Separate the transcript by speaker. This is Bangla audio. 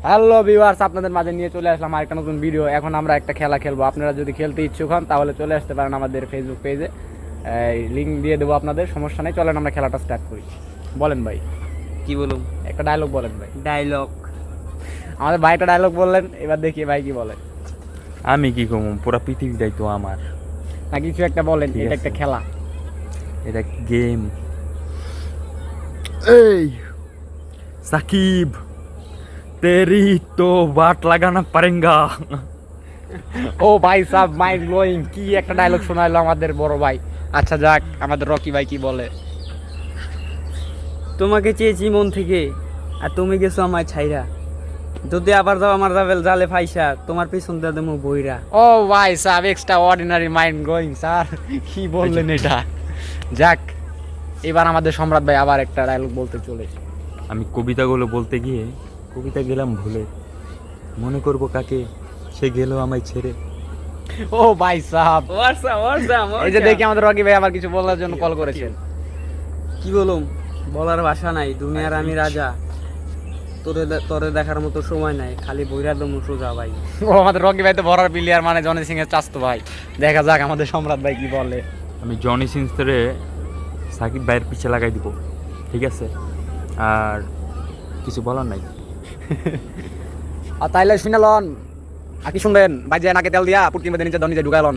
Speaker 1: হ্যালো ভিউয়ার্স, আপনাদের মাঝে নিয়ে চলে আসলাম আরেকটা নতুন ভিডিও। এখন আমরা একটা খেলা খেলবো। আপনারা যদি খেলতে ইচ্ছুক হন তাহলে চলে আসতে পারেন আমাদের ফেসবুক পেজে, লিঙ্ক দিয়ে দেবো আপনাদের, সমস্যা নেই। চলেন আমরা খেলাটা স্টার্ট করি। বলেন ভাই,
Speaker 2: কি বলুম?
Speaker 1: একটা ডায়লগ বলেন ভাই।
Speaker 2: ডায়লগ?
Speaker 1: আমাদের ভাই একটা ডায়লগ বললেন, এবার দেখি ভাই কি বলে।
Speaker 3: আমি কি কম, পুরা পৃথিবীটাই তো আমার।
Speaker 1: না, কিছু একটা বলেন,
Speaker 3: ঠিক
Speaker 1: এটা
Speaker 3: আছে।
Speaker 1: একটা খেলা।
Speaker 3: এটা গেম। এই সাকিব, তেরি তো বাট লাগানা পারেঙ্গা।
Speaker 1: ও ভাই সাব, মাইন্ড ব্লোয়িং, কি একটা ডায়লগ শোনাইলো আমাদের বড় ভাই। আচ্ছা যাক, আমাদের রকি ভাই কি বলে।
Speaker 2: তোমাকে চেয়েছি মন থেকে, আর তুমি গেছো আমায় ছাইরা। যদি আবার যাও আমার জালে ফাইসা, তোমার পিছন দিয়ে দেবো বইরা।
Speaker 1: ও ভাই sub, extra ordinary mind going sir, কি বললেন এটা। যাক, এবার আমাদের সম্রাট ভাই আবার একটা ডায়লগ বলতে চলেছে।
Speaker 3: আমি কবিতাগুলো বলতে গিয়ে কবিতা গেলাম ভুলে, মনে করব কাকে, সে গেল আমায় ছেড়ে।
Speaker 1: ও ভাই সাব,
Speaker 2: ওয়ার্সা
Speaker 1: এই যে দেখি আমাদের রকি ভাই আবার কিছু বলার জন্য কল করেছেন।
Speaker 2: কি বলুম, বলার ভাষা নাই। দুনিয়ার আমি রাজা, তোরে দেখার মতো সময় নাই, খালি বইরা দমু সোজা ভাই।
Speaker 1: ও আমাদের রকি ভাই তো বড়ার প্লেয়ার, মানে জনি সিং এর চাস্তো ভাই। দেখা যাক আমাদের সম্রাট ভাই কি বলে।
Speaker 3: আমি জনি সিনসরে সাকিব ভাইয়ের পিছে লাগাই দিব, ঠিক আছে? আর কিছু বলার নাই।
Speaker 1: আর তাইলে শুনে লন, আর কি শুনবেন ভাই, যে নাকে তেল দিয়া পুটকির মধ্যে নিচে ধনী যে ঢুকাইলন।